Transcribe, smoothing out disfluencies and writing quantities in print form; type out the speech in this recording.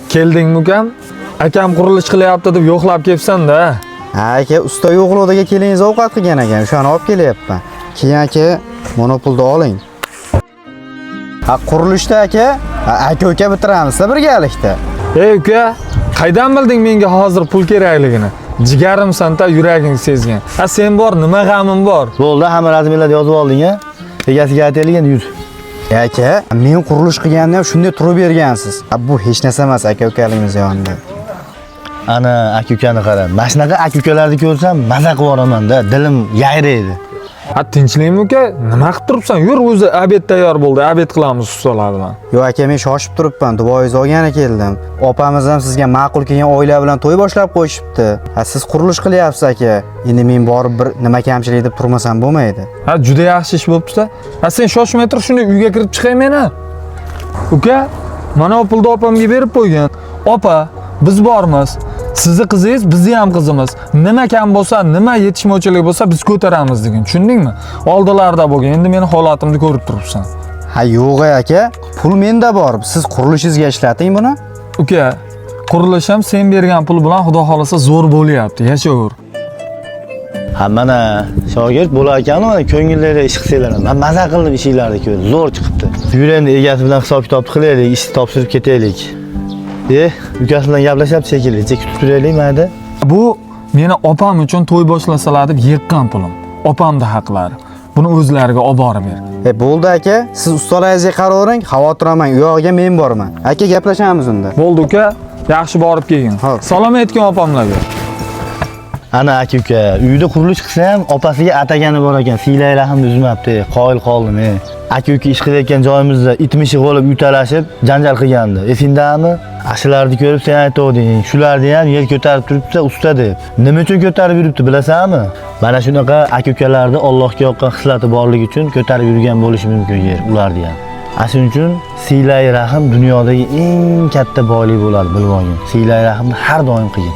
Keldingmi ukam? Akam qurilish qilyapti deb yo'qlab kelibsan-da. Ha aka, usta yo'qlodiga kelingiz ovqat qilgan ekan, o'shani olib kelyapman. Keyin aka, mana pulni oling. Ha qurilishda aka, aka bitiramiz-da birgalikda. Ey uka, qaydan bilding menga hozir pul kerakligini? Jigarimsan-da, yuraging sezgan. Ha sen bor, nima g'amim bor? Bo'ldi, hamma rasmlarni yozib olding a. Egasiga aytaylik endi yur. Aka, men qurilish qilganimda ham shunday turib bergansiz. Bu hech narsa emas aka-ukaligimiz yonida. Ana aka-ukani qara. Mana shunaqa aka-ukalarni ko'rsam maza qilib yuboraman-da, dilim yayraydi. Ha tinchlikmi uka? Nima qilib turibsan? Yur, o'zi obed tayyor bo'ldi. Obed qilamiz ustalar bilan. Yo'q aka, men shoshib turibman. Duboyingizni olgani keldim. Opamiz ham sizga ma'qul kelgan oila bilan to'y boshlab qo'yishibdi. Ha siz qurilish qilyapsiz aka. Endi men borib bir nima kamchilik deb turmasam bo'lmaydi. Ha juda yaxshi ish bo'pti-da. Ha sen shoshmay tur, shuni uyga kirib chiqay meni. Uka, mana bu pulni opamga berib qo'ygan. Opa, biz bormiz. Sizni qizingiz, bizni ham qizimiz. Nima kam bo'lsa, nima yetishmovchilik bo'lsa, biz ko'taramiz degan. Tushundingmi? Oldilarda bo'lgan. Endi meni holatimni ko'rib turibsan. Ha yo'q aka, pul menda bor. Siz qurilishingizga ishlating buni. Uka, qurilish ham sen bergan pul bilan xudo xolasa zo'r bo'lyapti. Yashaver. Ha mana shogird bo'lar ekan, mana ko'ngillarga ish qilsanglar, men maza qildim ishinglarni ko'rib, zo'r chiqibdi. Yur endi egasi bilan hisob-kitob qilaylik, ishni topshirib ketaylik. Ukasi bilan gaplashyapti shekilli, kutib turaylik mayda. Bu meni opam uchun to'y boshlasalar deb yiqqan pulim. Opamda haqlari. Buni o'zlariga olib borib ber. Bo'ldi aka, siz ustalaringizga qaravering, xavotir olmang, u yog'iga men borman. Aka gaplashamiz unda. Bo'ldi uka, yaxshi borib kelgin. Salom aytgan opamlarga. Ana aka-uka, uyda qurilish qilsa ham opasiga atagani bor ekan, siylaylar ham uzmabdi, qoyil qoldim. Aka-uka ish qilayotgan joyimizda itmishi bo'lib utalashib, janjal qilgandi. Esingdami? Ashularni ko'rib sen aytding, shularni ham yer ko'tarib turibdi usta deb. Nima uchun ko'tarib yuribdi bilasanmi? Mana shunaqa aka-ukalarda Allohga yoqqan xislati borligi uchun ko'tarib yurgan bo'lishi mumkin yer ularni ham. Shuning uchun siylay rahim dunyodagi eng katta boylik bo'ladi, bilib olgin. Siylay rahimni har doim qilgin.